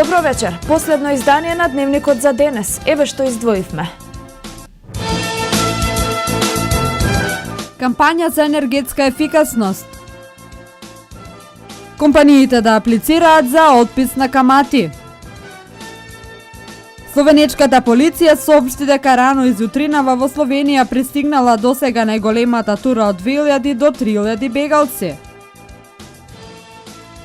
Добро вечер. Последно издание на Дневникот за денес. Еве што издвоивме. Кампања за енергетска ефикасност. Компаниите да аплицираат за отпис на камати. Словенечката полиција соопшти дека рано изутринава во Словенија пристигнала досега најголемата тура од 2000 до 3000 бегалци.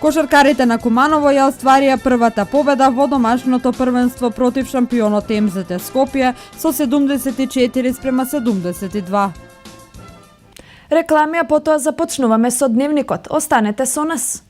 Кошаркарите на Куманово ја остварија првата победа во домашното првенство против шампионот МЗТ Скопје со 74-72. Реклами, а потоа започнуваме со Дневникот. Останете со нас.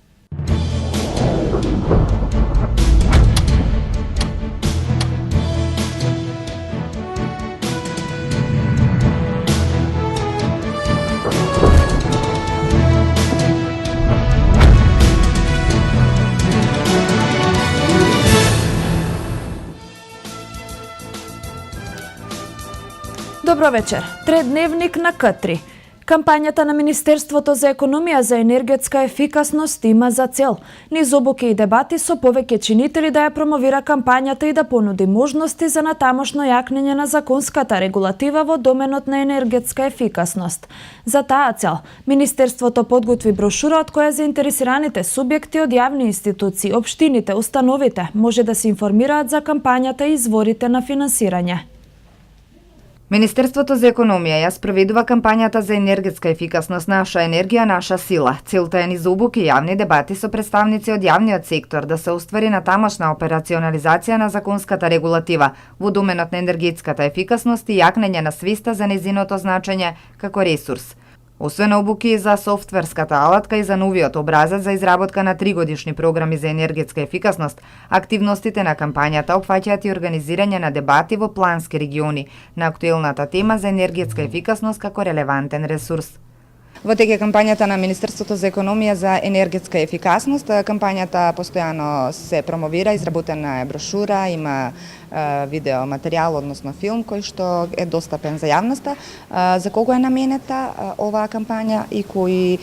Добро вечер. Тредневник на К3. Кампањата на Министерството за економија за енергетска ефикасност има за цел низ обуки и дебати со повеќе чинители да ја промовира кампањата и да понуди можности за натамошно јакнење на законската регулатива во доменот на енергетска ефикасност. За таа цел, Министерството подготви брошура од која заинтересираните субјекти од јавни институции, општините, установите може да се информираат за кампањата и изворите на финансирање. Министерството за економија ја спроведува кампањата за енергетска ефикасност Наша енергија, наша сила. Целта е низ обуки и јавни дебати со представници од јавниот сектор да се оствари натамошна операционализација на законската регулатива во доменот на енергетската ефикасност и јакнење на свеста за незиното значење како ресурс. Освен обуки за софтверската алатка и за новиот образец за изработка на 3-годишни програми за енергетска ефикасност, активностите на кампањата опфаќаат и организирање на дебати во плански региони на актуелната тема за енергетска ефикасност како релевантен ресурс. Во тек е кампањата на Министерството за економија за енергетска ефикасност. Кампањата постојано се промовира, изработена е брошура, има видео материјал, односно филм кој што е достапен за јавноста. За кого е наменета оваа кампања и која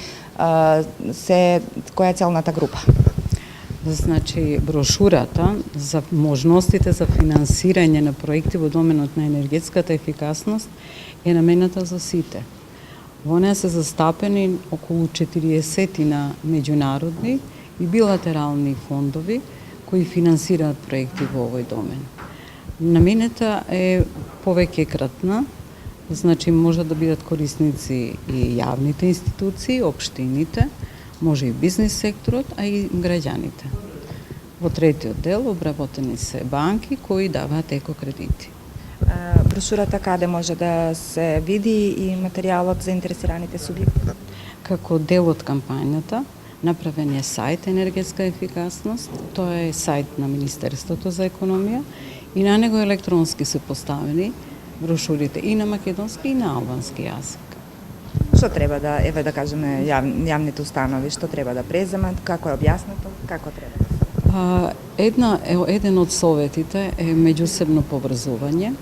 е целната група? Значи, брошурата за можностите за финансирање на проекти во доменот на енергетската ефикасност е наменета за сите. Во неја се застапени околу 40 на меѓународни и билатерални фондови кои финансираат проекти во овој домен. Наменета е повеќе кратна, значи може да бидат корисници и јавните институции, општините, може и бизнис секторот, а и граѓаните. Во третиот дел обработени се банки кои даваат екокредити. Брошурата каде може да се види и материјалот за интересираните субјекти? Како дел од кампањата направен е сајт енергетска ефикасност, тоа е сајт на Министерството за економија и на него електронски се поставени брошурите и на македонски и на албански јазик. Што треба да, да кажеме, јавните установи, што треба да преземат, како е објаснето, како треба да се? Еден од советите е меѓусебно поврзување,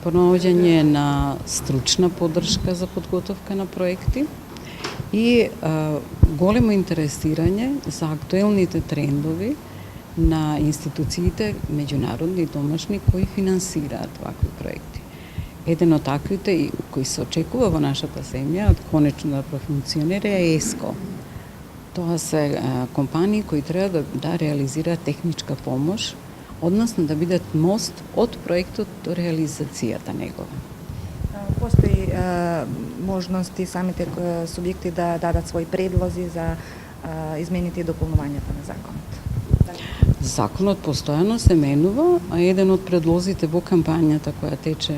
пронаоѓање на стручна поддршка за подготовка на проекти и големо интересирање за актуелните трендови на институциите меѓународни и домашни кои финансираат вакви проекти. Еден од таквите кои се очекува во нашата земја конечно да профункционира е ЕСКО. Тоа се компании кои треба да реализираат техничка помош, односно да бидат мост од проектот до реализацијата негова. Постои можности самите субјекти да дадат своји предлози за измените и дополнувањата на законот? Законот постојано се менува, а еден од предлозите во кампањата која тече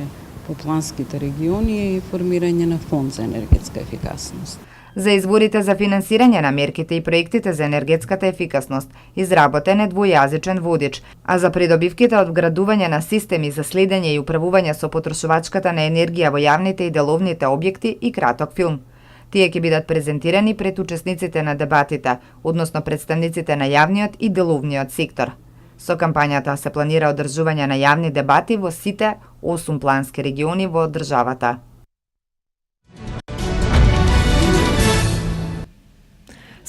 по планските региони е формирање на фонд за енергетска ефикасност. За изворите за финансирање на мерките и проектите за енергетската ефикасност изработен е двојазичен водич, а за придобивките од вградување на системи за следење и управување со потрошувачката на енергија во јавните и деловните објекти и краток филм. Тие ќе бидат презентирани пред учесниците на дебатите, односно представниците на јавниот и деловниот сектор. Со кампањата се планира одржување на јавни дебати во сите 8 плански региони во државата.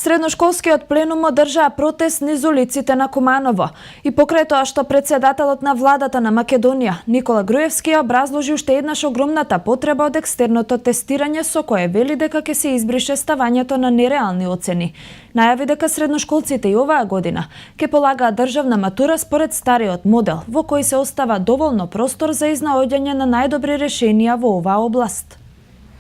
Средношколскиот пленум одржаа протест низ улиците на Куманово и покрај тоа што председателот на владата на Македонија Никола Груевски образложи уште еднаш огромната потреба од екстерното тестирање со кое вели дека ќе се избрише ставањето на нереални оцени. Најави дека средношколците и оваа година ќе полагаат државна матура според стариот модел, во кој се остава доволно простор за изнаоѓање на најдобри решенија во оваа област.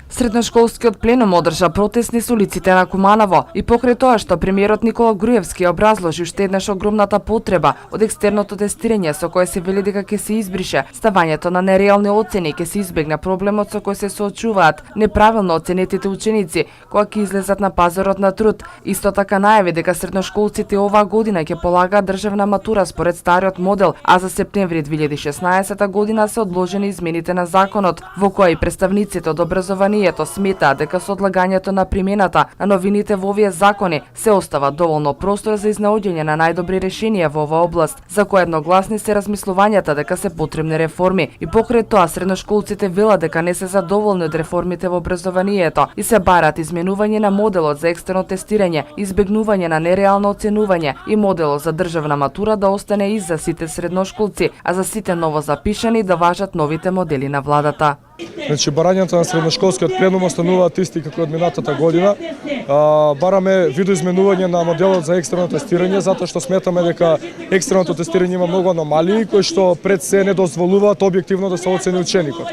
Средношколскиот пленум одржа протест низ улиците на Куманово и покрај тоа што премиерот Никола Груевски образложи уште еднаш огромната потреба од екстерното тестирање со кое се вели дека ќе се избрише ставањето на нереални оцени, ќе се избегне проблемот со кој се соочуваат неправилно оценетите ученици кога ќе излезат на пазарот на труд. Исто така најави дека средношколците оваа година ќе полагаат државна матура според стариот модел, а за септември 2016 година се одложени измените на законот, во кои и представниците од образованието сметаат дека со одлагањето на примената на новините во овие закони се остава доволно простор за изнаоѓање на најдобри решенија во оваа област, за кои едногласни се размислувањата дека се потребни реформи. И покрај тоа средношколците велат дека не се задоволни од реформите во образованието и се бараат изменување на моделот за екстерно тестирање, избегнување на нереално оценување и моделот за државна матура да остане и за сите средношколци, а за сите новозапишани да важат новите модели на владата. Значи, барањата на средношколскиот пленум остануваат исти како од минатата година. Бараме видоизменување на моделот за екстерно тестирање, затоа што сметаме дека екстерното тестирање има многу аномалии кои што пред се не дозволуваат објективно да се оцени ученикот.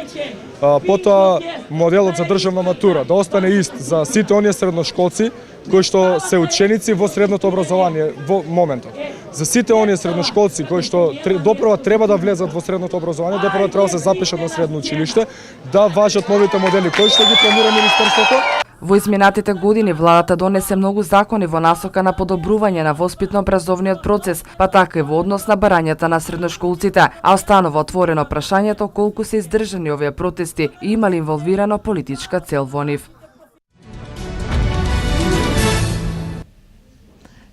Потоа моделот за државна матура да остане ист за сите оние средношколци кои што се ученици во средното образование во моментот. За сите оние средношколци кои што допрва треба да влезат во средното образование, допрва треба да се запишат на средно училиште, да важат новите модели кои што ги планира министерството. Во изминатите години владата донесе многу закони во насока на подобрување на воспитно-образовниот процес, па така и во однос на барањата на средношколците, а останува отворено прашањето колку се издржани овие протести и има ли инволвирано политичка цел во нив.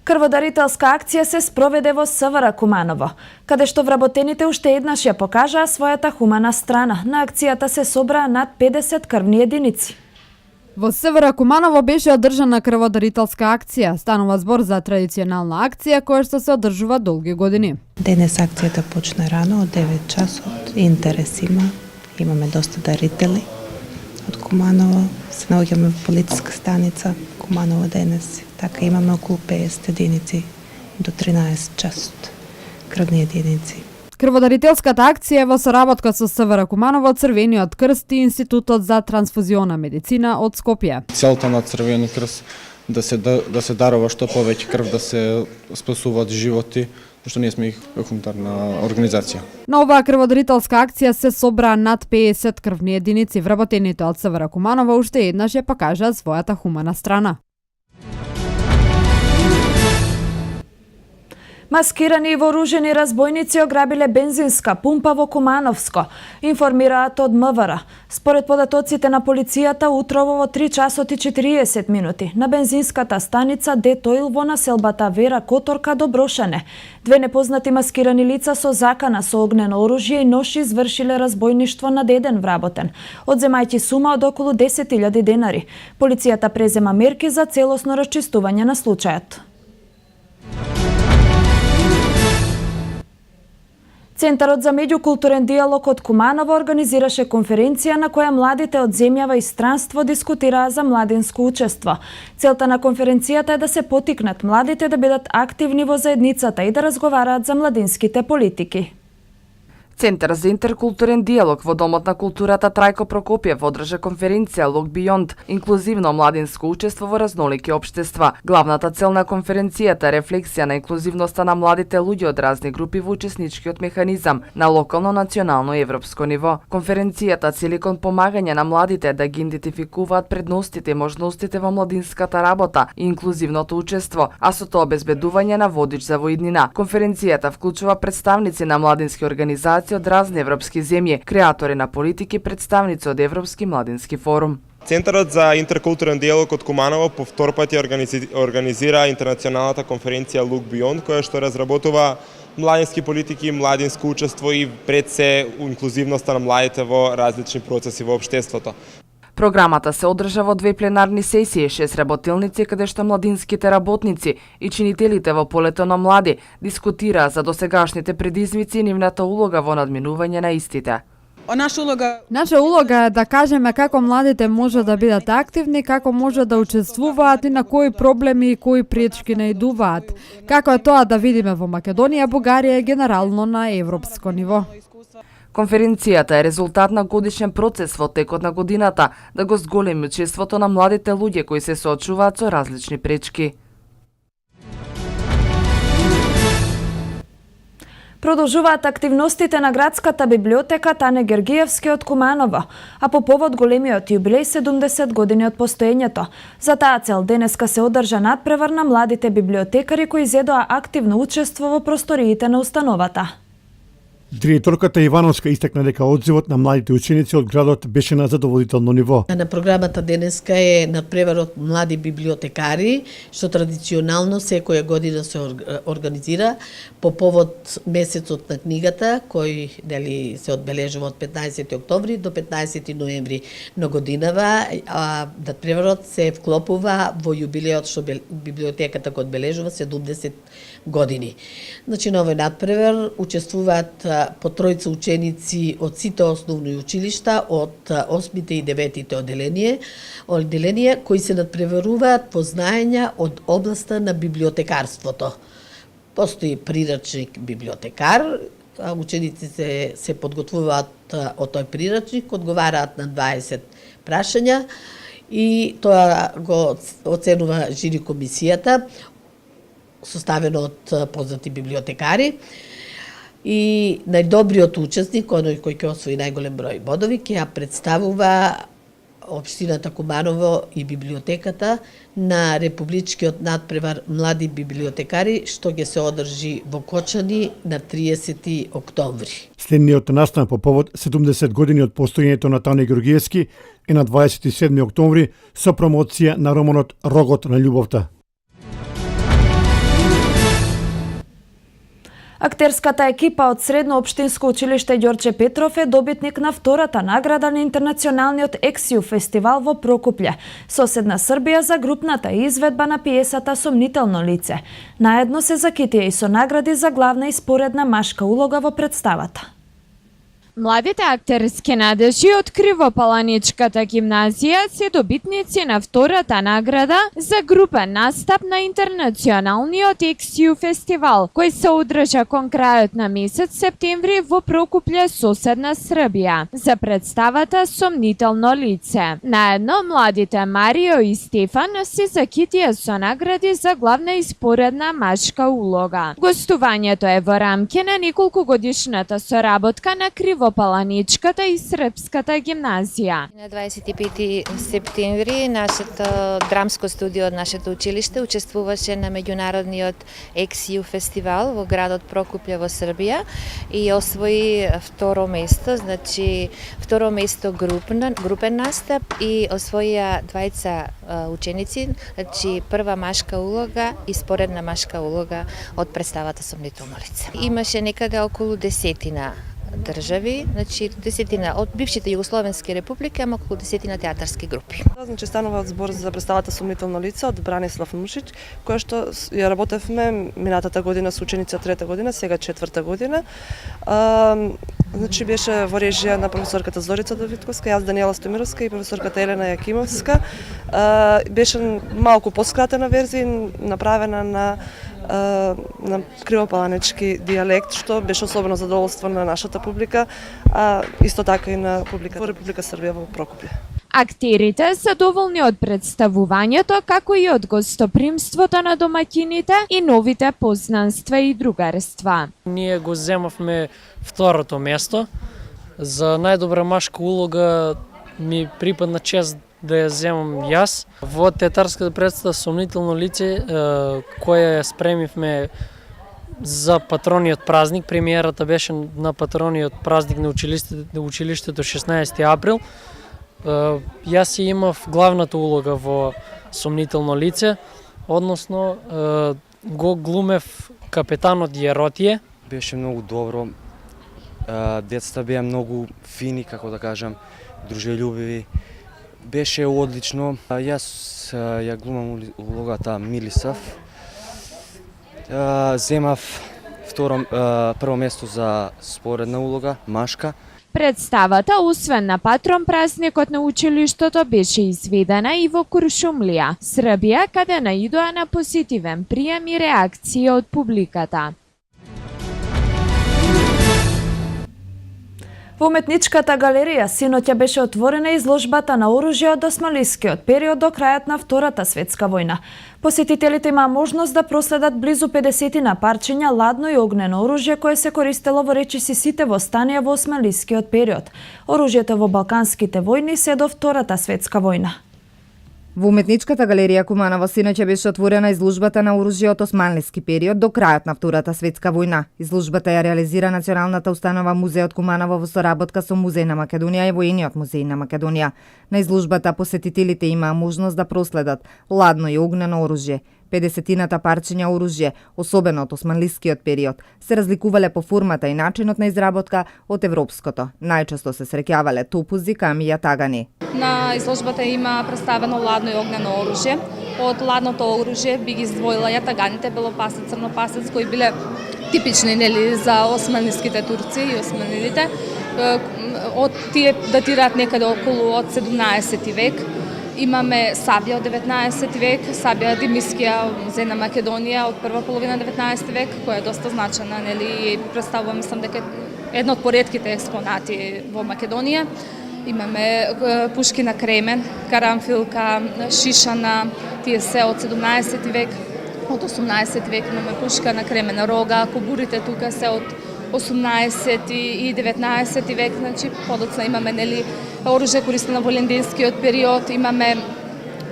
Крводарителска акција се спроведе во СВР Куманово, каде што вработените уште еднаш ја покажаа својата хумана страна. На акцијата се собраа над 50 крвни единици. Во СВР Куманово беше одржана крводарителска акција. Станува збор за традиционална акција која што се одржува долги години. Денес акцијата почна рано од 9 часот. Интерес имаме доста дарители од Куманово. Се наоѓаме во полициска станица Куманово денес. Така имаме околу 50 единици до 13 часот крвни единици. Крводарителската акција е во соработка со СВР Куманово, Црвениот крст и Институтот за трансфузиона медицина од Скопје. Целта на Црвени крст да се дарува што повеќе крв, да се спасуваат животи, што ние сме хуманитарна организација. На оваа крводарителска акција се собраа над 50 крвни единици. Вработените од СВР Куманово уште еднаш ја покажаа својата хумана страна. Маскирани и вооружени разбойници ограбиле бензинска пумпа во Кумановско, информираат од МВР. Според податоците на полицијата, утрово во 3 часот и 40 минути на бензинската станица Детоил во населбата Вера Которка до Брошане. Две непознати маскирани лица со закана со огнено оружје и нож извршиле разбойништво над еден вработен, одземајќи сума од околу 10.000 денари. Полицијата презема мерки за целосно расчистување на случајот. Центарот за меѓукултурен диалог од Куманово организираше конференција на која младите од земјава и странство дискутираа за младинско учество. Целта на конференцијата е да се потикнат младите да бидат активни во заедницата и да разговараат за младинските политики. Центар за интеркултурен диалог во Домот на културата Трајко Прокопиев одржа конференција Look Beyond, инклузивно младинско учество во разнолики општества. Главната цел на конференцијата е рефлексија на инклузивноста на младите луѓе од разни групи во учесничкиот механизам на локално, национално и европско ниво. Конференцијата цели кон помагање на младите да ги идентификуваат предностите и можностите во младинската работа и инклузивното учество, а со тоа обезбедување на водич за во иднина. Конференцијата вклучува представници на младински организации од разни европски земји, креатори на политики, представници од Европски младински форум. Центарот за интеркултурен диалог од Куманово по втор пат ја организира интернационалната конференција Look Beyond, која што разработува младински политики, младинско учество и пред се инклузивноста на младите во различни процеси во општеството. Програмата се одржа во 2 пленарни сесии, 6 работилници каде што младинските работници и чинителите во полето на млади дискутираа за досегашните предизвици и нивната улога во надминување на истите. Наша улога е да кажеме како младите може да бидат активни, како може да учествуваат и на кои проблеми и кои пречки наидуваат. Како е тоа да видиме во Македонија, Бугарија и генерално на европско ниво. Конференцијата е резултат на годишен процес во текот на годината да го зголеми учеството на младите луѓе кои се соочуваат со различни пречки. Продолжуваат активностите на градската библиотека Тане Гергиевски од Куманово, а по повод големиот јубилеј 70 години од постоењето. За таа цел денеска се одржа надпревар на младите библиотекари кои зедоа активно учество во просториите на установата. Директорката Ивановска истакна дека одзивот на младите ученици од градот беше на задоволително ниво. На програмата денеска е надпреварот млади библиотекари, што традиционално секоја година се организира по повод месецот на книгата, кој се одбележува од 15 октомври до 15 ноември на годинава. Надпреварот се вклопува во јубилеот што библиотеката го одбележува 70 години. Значи, на овој надпревар учествуваат по тројца ученици од сите основни училишта, од 8-те и 9-те одделенија, кои се надпреваруваат по знаења од областа на библиотекарството. Постои прирачник библиотекар, учениците се подготвуваат од тој прирачник, одговараат на 20 прашања и тоа го оценува жири комисијата, составено од познати библиотекари. И најдобриот учесник, оној кој ќе освои најголем број бодови, ќе ја представува општината Куманово и библиотеката на републичкиот надпревар млади библиотекари, што ќе се одржи во Кочани на 30 октомври. Следниот настан по повод 70 години од постоењето на Тане Георгиевски е на 27 октомври со промоција на романот Рогот на љубовта. Актерската екипа од Средно општинско училиште Ѓорче Петров е добитник на втората награда на интернационалниот ексиу фестивал во Прокупле, соседна Србија, за групната изведба на пиесата Сомнително лице. Наедно се закитија и со награди за главна и споредна машка улога во представата. Младите актерски надежи од Кривопаланичката гимназија се добитници на втората награда за групен настап на интернационалниот ексиу фестивал, кој се одржа кон крајот на месец септември во Прокупле, соседна Србија, за представата Сомнително лице. Наедно младите Марио и Стефан се закитија со награди за главна и споредна машка улога. Гостувањето е во рамки на неколку годишната соработка на Кривопаланичката и Српската гимназија. На 25 септември нашето драмско студио од нашето училиште учествуваше на меѓународниот ексиу фестивал во градот Прокупле во Србија и освои второ место, значи второ место групен настап и освоија двајца ученици, значи прва машка улога и споредна машка улога од представата Сомнително лице. Имаше некаде околу 10 држави, значи 10 од бившите југословенски републики, ама околу 10 театарски групи. Значи станува збор за представата Сомнително лице од Бранислав Нушич, која што ја работевме минатата година со ученици од 3-та година, сега 4-та година. Значи беше во режија на професорката Зорица Давидковска, јас Даниела Стомировска и професорката Елена Јакимовска. Беше малку поскратена верзија, направена на кривопаланички дијалект, што беше особено задоволство на нашата публика, а исто така и на публиката во Република Србија во Прокупле. Актерите се доволни од представувањето, како и од гостопримството на домаќините и новите познанства и другарства. Ние го земавме второто место. За најдобра машка улога ми припадна чест да ја земам јас. Во театарската представа Сомнително лице, која ја спремивме за патрониот празник, премиерата беше на патрониот празник на училиштето 16 април. Јас имав главната улога во Сомнително лице, односно го глумев капетанот Јеротије. Беше многу добро. Децата беа многу фини, како да кажам, дружелюбиви. Беше одлично. Јас ја глумам улогата Милисав. Земав прво место за споредна улога, машка. Представата, освен на патрон празникот на училиштето, беше изведена и во Куршумлија, Србија, каде наидоа на позитивен прием и реакција од публиката. Во уметничката галерија синоќа беше отворена изложбата на оружје од османлискиот период до крајот на Втората светска војна. Посетителите имаа можност да проследат близу 50 парчиња ладно и огнено оружје кое се користело во речиси сите востанија во османлискиот период. Оружјето во Балканските војни се до Втората светска војна. Во уметничката галерија Куманово синоќа беше отворена изложбата на оружје од османлиски период до крајот на Втората светска војна. Изложбата ја реализира Националната установа Музејот Куманово во соработка со Музеј на Македонија и Воениот музеј на Македонија. На изложбата посетителите имаа можност да проследат ладно и огнено оружје. 50-та парчиња оружје, особено од османлискиот период, се разликувале по формата и начинот на изработка од европското. Најчесто се среќавале топузи, камија, тагани. На изложбата има представено ладно и огнено оружје. Од ладното оружје би ги издвоила јатаганите, белопасец, црнопасец, кои биле типични нели за османлиските турци и османидите. Од тие датираат некаде околу од 17 век. Имаме сабја од 19 век, сабја Димискија, музеј на Македонија од прва половина 19 век, која е доста значена, нели, и представува, мислам дека едно од поредките експонати во Македонија. Имаме пушки на кремен, карамфилка, шишана, тие се од 17 век, од 18 век имаме пушка на кремен рога, кобурите тука се од 18 и 19 век, значи подоцна имаме нели оружје користено во лендинскиот период, имаме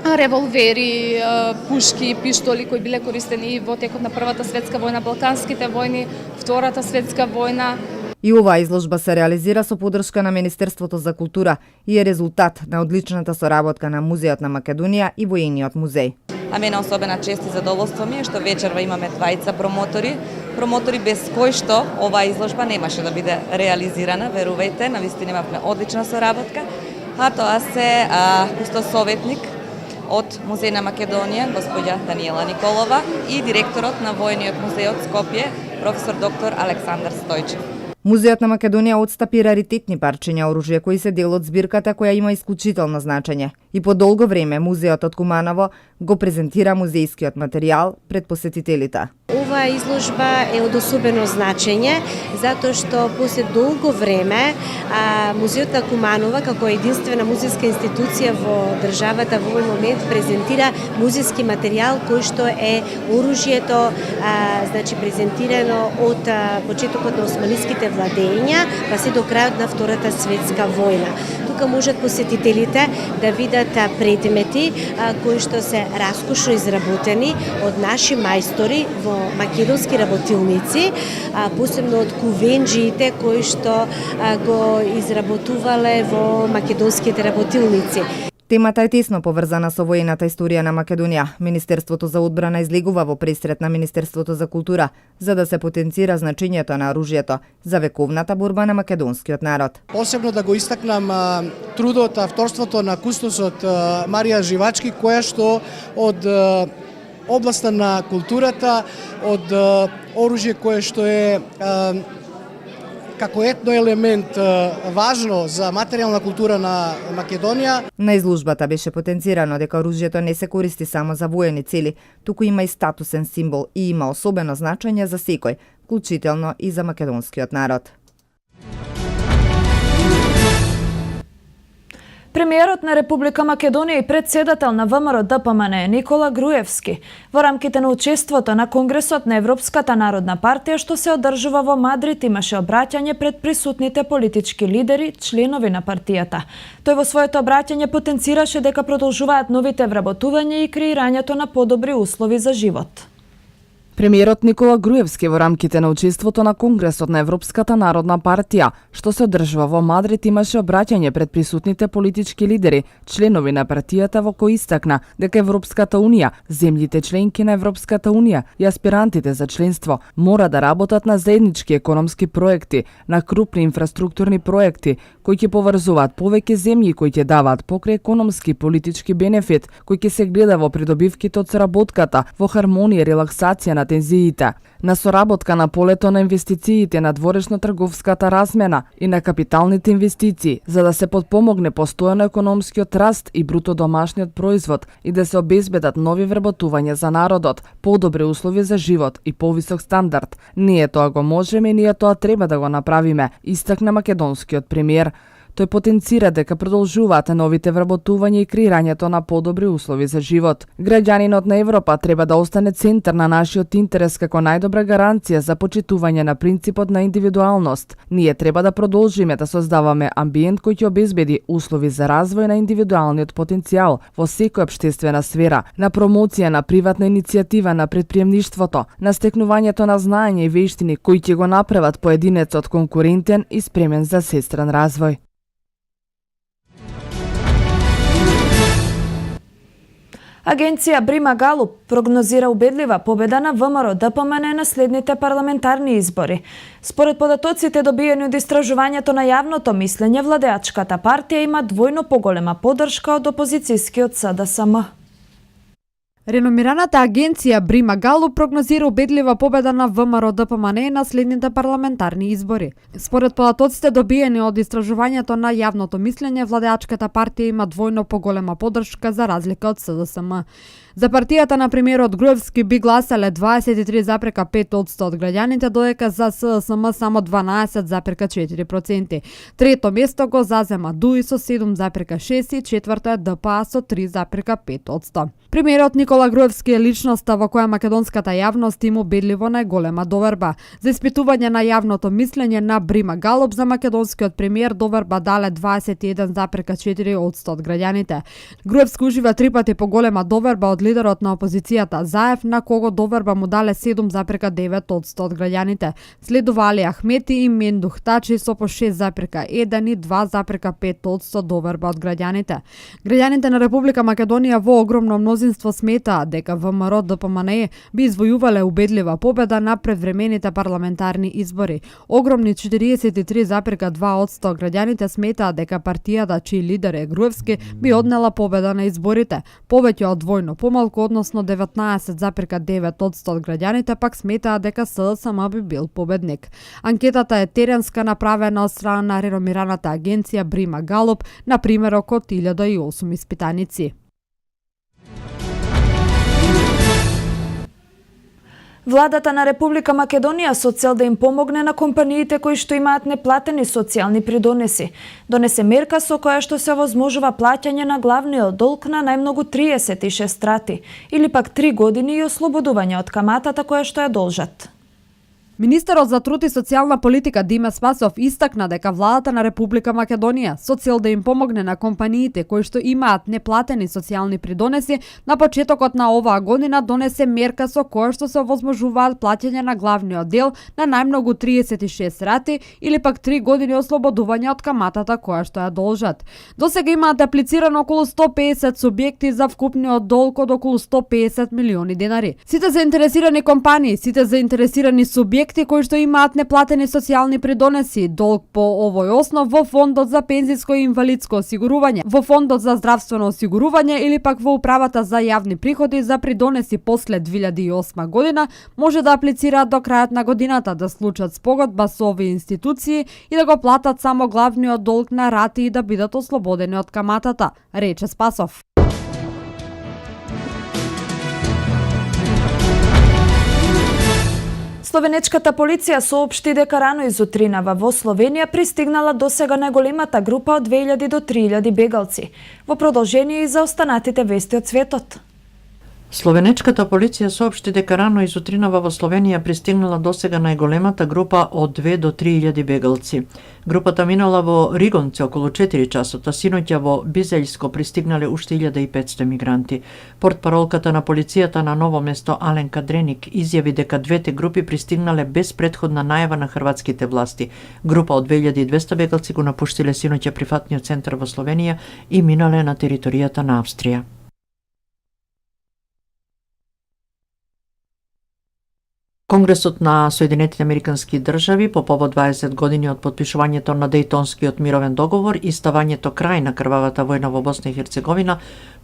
револвери, пушки, пиштоли кои биле користени во текот на Првата светска војна, Балканските војни, Втората светска војна. И оваа изложба се реализира со подршка на Министерството за култура и е резултат на одличната соработка на Музејот на Македонија и Воениот музеј. А мене особена чест и задоволство ми е што вечерва имаме двајца промотори без кои што оваа изложба немаше да биде реализирана, верувајте, навистина имавме одлична соработка, а тоа се кустосоветник од Музеј на Македонија, господја Даниела Николова, и директорот на Воениот музеј од Скопје, професор доктор Александар Стојчев. Музејот на Македонија отстапи раритетни парчиња оружје кои се дел од збирката која има исклучително значење. И по долго време Музеот од Куманово го презентира музејскиот материјал пред посетителите. Оваа изложба е од особено значење, затоа што после долго време Музеот на Куманово, како единствена музејска институција во државата во овој момент, презентира музејски материјал кој што е оружјето, значи презентирано од почетокот на османлиските владења, па се до крајот на Втората светска војна. Тука можат посетителите да видат предмети кои што се раскошно изработени од наши мајстори во македонски работилници, посебно од кувенџиите кои што го изработувале во македонските работилници. Темата е тесно поврзана со воената историја на Македонија. Министерството за одбрана излегува во пресрет на Министерството за култура за да се потенцира значењето на оружјето за вековната борба на македонскиот народ. Посебно да го истакнам трудот, авторството на кустосот Марија Живачки, која што од областа на културата, од оружје кое што е како етно елемент важно за материјална култура на Македонија. На изложбата беше потенцирано дека оружјето не се користи само за воени цели, туку има и статусен символ и има особено значење за секој, вклучително и за македонскиот народ. Премиерот на Република Македонија и председател на ВМРО ДПМН Никола Груевски во рамките на учеството на Конгресот на Европската народна партија што се одржува во Мадрид имаше обраќање пред присутните политички лидери, членови на партијата. Тој во своето обраќање потенцираше дека продолжуваат новите вработувања и креирањето на подобри услови за живот. Премиерот Никола Груевски во рамките на учеството на Конгресот на Европската народна партија, што се одржува во Мадрид, имаше обраќање пред присутните политички лидери, членови на партијата, во кој истакна дека Европската унија, земјите членки на Европската унија и аспирантите за членство мора да работат на заеднички економски проекти, на крупни инфраструктурни проекти кои ќе поврзуваат повеќе земји, кои ќе даваат покрај економски и политички бенефит, кој ќе се гледа во придобивките од соработката, во хармонија и релаксација на тензиите, на соработка на полето на инвестициите, на дворешно-трговската размена и на капиталните инвестиции, за да се подпомогне постојано економскиот раст и бруто домашниот производ и да се обезбедат нови вработувања за народот, подобри услови за живот и повисок стандард. Ние тоа го можеме и ние тоа треба да го направиме, истакна македонскиот премиер. Тој потенцира дека продолжуваат новите вработувања и креирањето на подобри услови за живот. Граѓанинот на Европа треба да остане центар на нашиот интерес како најдобра гаранција за почитување на принципот на индивидуалност. Ние треба да продолжиме да создаваме амбиент кој ќе обезбеди услови за развој на индивидуалниот потенцијал во секоја општествена сфера, на промоција на приватна иницијатива на претприемништвото, на стекнувањето на знаење и вештини кои ќе го направат поединецот конкурентен и спремен за сестран развој. Агенција Брима Галуп прогнозира убедлива победа на ВМРО ДПМН на следните парламентарни избори. Според податоците добиени од истражувањето на јавното мислење, владеачката партија има двојно поголема поддршка од опозицијскиот СДСМ. Реномираната агенција Брима Галуп прогнозира убедлива победа на ВМРО ДПМН на следните парламентарни избори. Според податоците добиени од истражувањето на јавното мислење, владеачката партија има двојно поголема поддршка за разлика од СДСМ. За партијата на премиерот Груевски би гласале 23,5% од граѓаните, додека за СДСМ само 12,4%. Трето место го зазема ДУИ со 7,6% и четврто е ДПА со 3,5%. Премиерот Никола Груевски е личноста во која македонската јавност има убедливо најголема доверба. За испитување на јавното мислење на Брима Галуп за македонскиот премиер доверба дале 21,4% од граѓаните. Груевски ужива 3 пати поголема доверба од лидерот на опозицијата Заев, на кого доверба му дале 7,9% од граѓаните. Следува Али Ахмети и Мендух Тачи со по 6,1% и 2,5% доверба од граѓаните. Граѓаните на Република Македонија во огромно мнозинство сметаат дека ВМРО ДПМН би извојувале убедлива победа на предвремените парламентарни избори. Огромни 43,2% граѓаните сметаат дека партијата чиј лидер е Груевски би однела победа на изборите. Повеќе од двојно помалку, односно 19,9% од граѓаните пак сметаат дека СДСМ би бил победник. Анкетата е теренска, направена од страна на реномираната агенција Брима Галуп на примерок од 1008 испитаници. Владата на Република Македонија со цел да им помогне на компаниите кои што имаат неплатени социјални придонеси, донесе мерка со која што се овозможува плаќање на главниот долг на најмногу 36 рати, или пак 3 години и ослободување од каматата која што ја должат. Министерот за труд и социјална политика Диме Спасов истакна дека владата на Република Македонија со цел да им помогне на компаниите кои што имаат неплатени социјални придонеси на почетокот на оваа година донесе мерка со која што се овозможуваат плаќање на главниот дел на најмногу 36 рати или пак 3 години ослободување од каматата која што ја должат. Досега имаат аплицирано околу 150 субјекти за вкупниот долг од околу 150 милиони денари. Сите заинтересирани компании, сите заинтересирани субјекти кои што имаат неплатени социјални придонеси, долг по овој основ во Фондот за пензиско и инвалидско осигурување, во Фондот за здравствено осигурување или пак во Управата за јавни приходи за придонеси после 2008 година, може да аплицираат до крајот на годината, да склучат спогодба со овие институции и да го платат само главниот долг на рати и да бидат ослободени од каматата, рече Спасов. Словенечката полиција соопшти дека рано изутринава во Словенија пристигнала досега најголемата група од 2000 до 3000 бегалци. Во продолжение и за останатите вести од светот. Словенечката полиција соопшти дека рано и сутринава во Словенија пристигнала досега најголемата група од 2 до 3.000 бегалци. Групата минала во Ригонце околу 4 часот, а синоќа во Бизељско пристигнале уште 1500 мигранти. Портпаролката на полицијата на Ново место Аленка Дреник изјави дека двете групи пристигнале без претходна најава на хрватските власти. Група од 2200 бегалци го напуштиле синоќа прифатниот центар во Словенија и минале на територијата на Австрија. Конгресот на Соединетите Американски држави по повод 20 години од потпишувањето на Дејтонскиот мировен договор и ставањето крај на крвавата војна во Босна и Херцеговина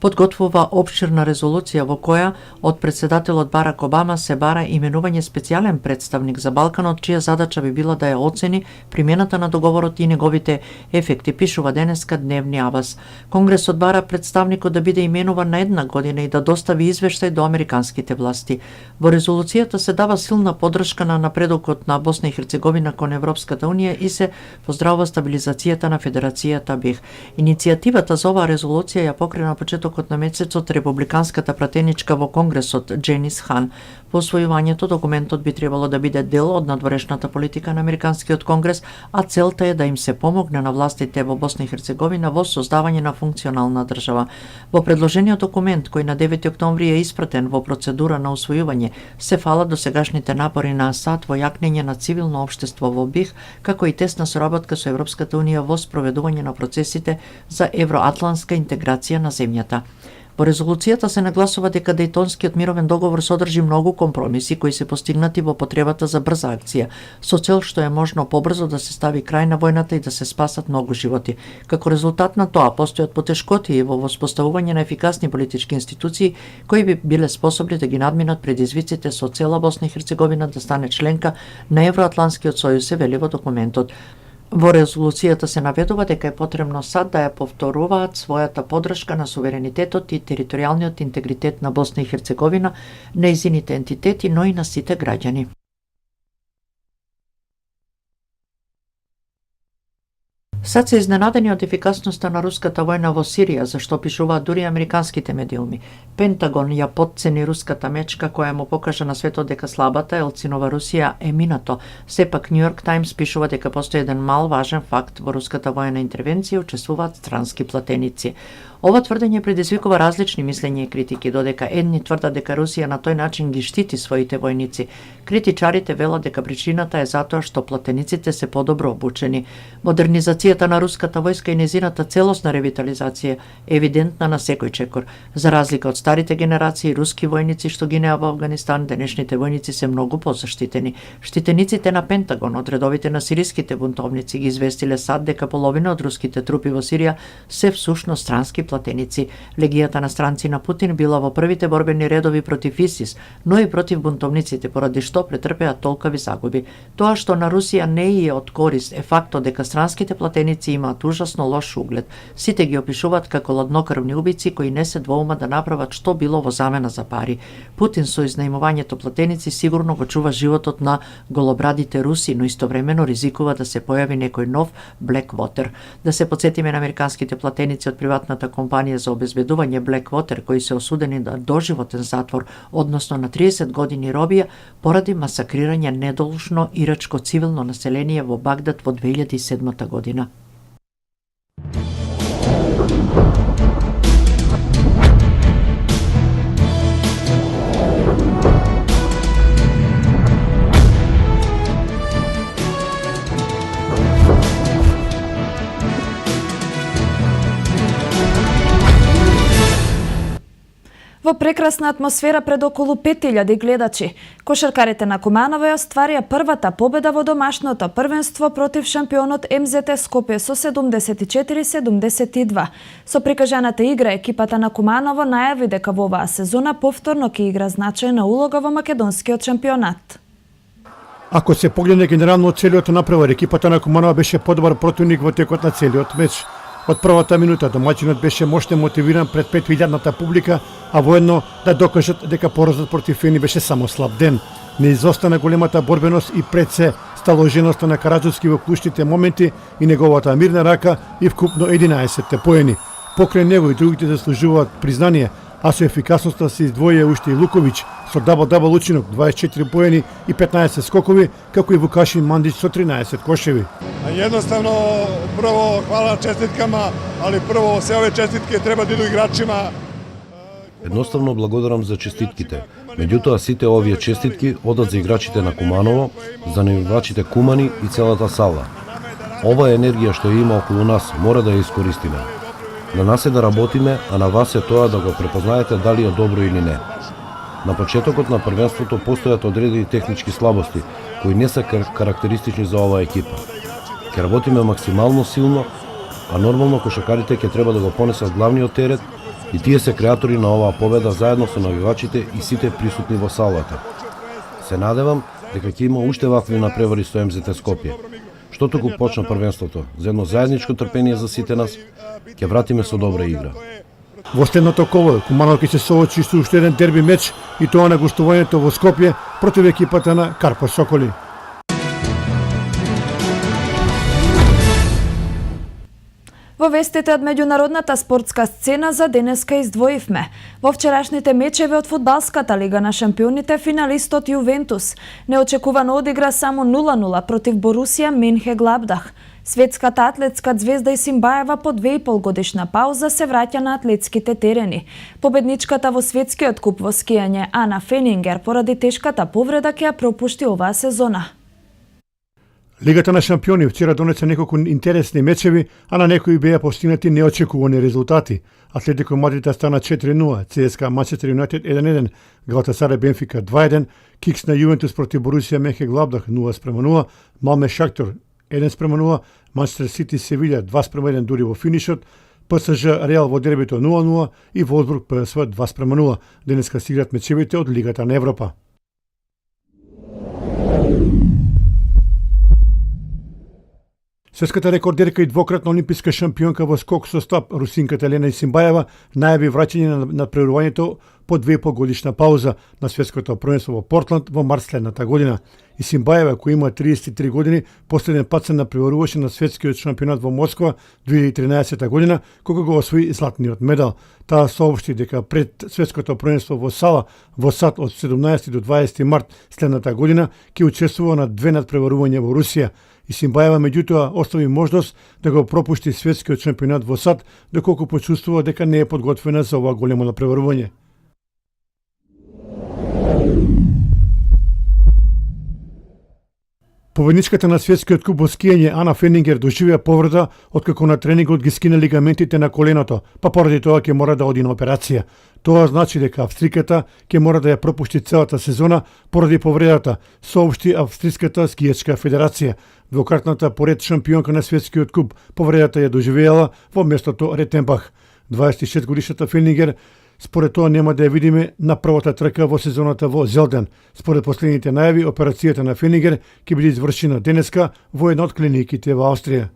подготвува опширна резолуција во која од председателот Барак Обама се бара именување специјален представник за Балканот, чија задача би била да ја оцени примената на договорот и неговите ефекти, пишува денеска Дневни Абас. Конгресот бара представникот да биде именуван на 1 година и да достави извештај до американските власти. Во резолуцијата се дава силна поддршка на напредокот на Босна и Херцеговина кон Европската унија и се поздравува стабилизацијата на Федерацијата БиХ. Иницијативата за оваа резолуција ја покрена на почетокот на месецот републиканската пратеничка во Конгресот Дженис Хан. По усвојувањето документот би требало да биде дел од надворешната политика на Американскиот конгрес, а целта е да им се помогне на властите во Босна и Херцеговина во создавање на функционална држава. Во предложениот документ кој на 9 октомври е испратен во процедура на усвојување, се фала досегашните напори на САД во јакнење на цивилно општество во БиХ, како и тесна соработка со Европската унија во спроведување на процесите за евроатлантска интеграција на земјата. Во резолуцијата се нагласува дека Дејтонскиот мировен договор содржи многу компромиси кои се постигнати во потребата за брза акција, со цел што е можно побрзо да се стави крај на војната и да се спасат многу животи. Како резултат на тоа постојат потешкоти во воспоставување на ефикасни политички институции кои би биле способни да ги надминат предизвиците со цела Босна и Херцеговина да стане членка на Евроатлантскиот сојуз, се вели во документот. Во резолуцијата се наведува дека е потребно САД да ја повторуваат својата поддршка на суверенитетот и територијалниот интегритет на Босна и Херцеговина, нејзините ентитети, но и на сите граѓани. САД се изненадени од ефикасноста на руската војна во Сирија, зашто пишуваат дури американските медиуми. Пентагон ја потцени руската мечка која му покажа на светот дека слабата Елцинова Русија е минато. Сепак Нью Йорк Таймс пишува дека постои еден мал важен факт: во руската војна интервенција учествуваат странски платеници. Ова тврдење предизвикува различни мислења и критики, додека едни тврдат дека Русија на тој начин ги штити своите војници. Критичарите велат дека причината е затоа што платениците се подобро обучени. Модернизацијата на руската војска и незината целосна ревитализација е евидентна на секој чекор. За разлика од старите генерации руски војници што гинеа во Авганистан, денешните војници се многу позаштитени. Штитениците на Пентагон од редовите на сириските бунтовници ги известиле САД дека половина од руските трупи во Сирија се всушност странски платеници. Легијата на странци на Путин била во првите борбени редови против ИСИС, но и против бунтовниците, поради што претрпеа толкави загуби. Тоа што на Русија не е од корист е фактот дека странските платеници имаат ужасно лош углед. Сите ги опишуваат како ладнокрвни убици кои не се двоума да направат што било во замена за пари. Путин со изнајмувањето платеници сигурно го чува животот на голобрадите руси, но истовремено ризикува да се појави некој нов Blackwater. Да се потсетиме на американските платеници од приватната компанија за обезбедување Blackwater кои се осудени на доживотен затвор, односно на 30 години робија поради масакрирање недолжно ирачко цивилно население во Багдад во 2007 година. Во прекрасна атмосфера пред околу 5000 гледачи, кошаркарите на Куманово ја остварија првата победа во домашното првенство против шампионот МЗТ Скопје со 74-72. Со прикажаната игра екипата на Куманово најави дека во оваа сезона повторно ќе игра значајна улога во македонскиот шампионат. Ако се погледне генерално целиот напревар, екипата на Куманово беше подобар противник во текот на целиот меч. Од првата минута домаќинот беше мощно мотивиран пред 5000-ната публика, а воедно да докажат дека поразот против Фени беше само слаб ден. Не изостана големата борбеност и пред се сталоженоста на Караджовски во клучните моменти и неговата мирна рака и вкупно 11 поени. Покрај него и другите заслужуваат признание, а со ефикасноста се издвоија уште и Луковиќ со дабл-дабл учинок, 24 поени и 15 скокови, како и Вукашин Мандиć со 13 кошеви. Jednostavno, prvo hvala čestitkama, ali prvo sve ove čestitke treba da idu igračima. Едноставно благодарам за честитките. Меѓутоа сите овие честитки одат за играчите на Куманово, за навивачите Кумани и целата сала. Ова енергија што ја има околу нас мора да ја искористиме. На нас е да работиме, а на вас е тоа да го препознаете дали е добро или не. На почетокот на првенството постојат одредени технички слабости кои не се карактеристични за оваа екипа. Ќе работиме максимално силно, а нормално кошакарите ќе треба да го понесат главниот терет и тие се креатори на оваа победа заедно со навивачите и сите присутни во салата. Се надевам дека ќе има уште вакви напревари со МЗТ Скопје. Што туку почна првенството, за едно заедничко трпение за сите нас, ќе вратиме со добра игра. Во следното коло, Куманово ќе се соочи со уште еден дерби меч и тоа на гостувањето во Скопје против екипата на Карпо Соколи. Во вестите од меѓународната спортска сцена за денеска издвоивме. Во вчерашните мечеви од фудбалската лига на шампионите, финалистот Јувентус неочекувано одигра само 0-0 против Борусија Менхеглабдах. Светската атлетска звезда Исимбаева по 2,5 годишна пауза се враќа на атлетските терени. Победничката во светскиот куп во скијање Ана Фенингер поради тешката повреда ќе ја пропушти оваа сезона. Лигата на шампиони вчера донесе неколку интересни мечеви, а на некои беа постигнати неочекувани резултати. Атлетико Мадрид стана 4-0, ЦСКА Манчестер Юнайтед 1-1, Галатасарај Бенфика 2-1, Кикс на Јувентус против Борусија Менхеглабдах 0-0, Малме Шахтер 1-0, Манчестер Сити Севилја 2-1 дури во финишот, ПСЖ Реал во дербито 0-0 и Волсбург ПСВ 2-0. Денеска се играат мечевите од Лигата на Европа. Светската рекордерка и двократна олимписка шампионка во скок со стап русинката Елена Исимбаева најави враќање на надпреварувањето по 2,5 годишна пауза на светското првенство во Портланд во март следната година. Исимбаева, која има 33 години, последен пат се надпреваруваше на светскиот шампионат во Москва 2013 година, кога го освои златниот медал. Таа соопшти дека пред светското првенство во Сала во САД од 17 до 20 март следната година ќе учествува на 2 надпреварувања во Русија. Исимбаева меѓутоа остави можност да го пропушти светскиот шампионат во САД доколку почувствува дека не е подготвена за ова големо надпреварување. Победничката на светскиот куп во скијање Ана Фенингер доживеа повреда откако на тренингот ги скина лигаментите на коленото, па поради тоа ќе мора да оди на операција. Тоа значи дека австриката ќе мора да ја пропушти целата сезона поради повредата, соопшти Австриската скијачка федерација. Двократната поред шампионка на светскиот куп повредата ја доживеала во местото Ретенбах. 26 годишната Фенингер според тоа нема да ја видиме на првата трка во сезоната во Зелден. Според последните најави, операцијата на Фенингер ќе биде извршена денеска во една од клиниките во Австрија.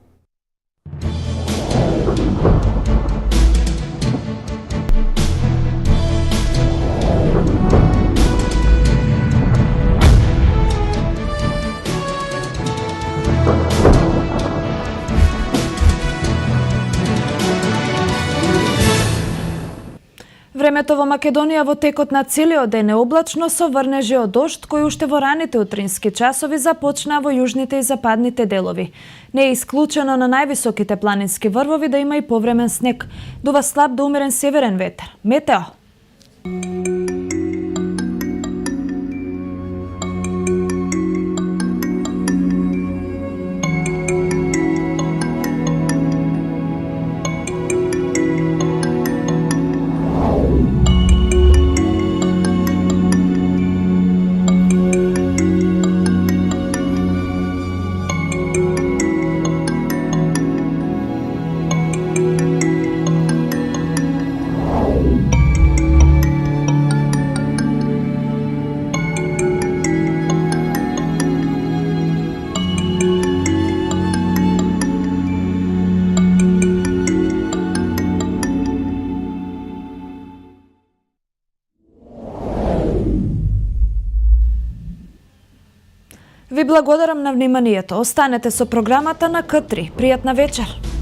Времето во Македонија во текот на целиот ден е облачно со врнежи од дожд кој уште во раните утрински часови започна во јужните и западните делови. Не е исклучено на највисоките планински врвови да има и повремен снег. Дува слаб до умерен северен ветер. Метео. Ви благодарам на вниманието. Останете со програмата на К3. Пријатна вечер.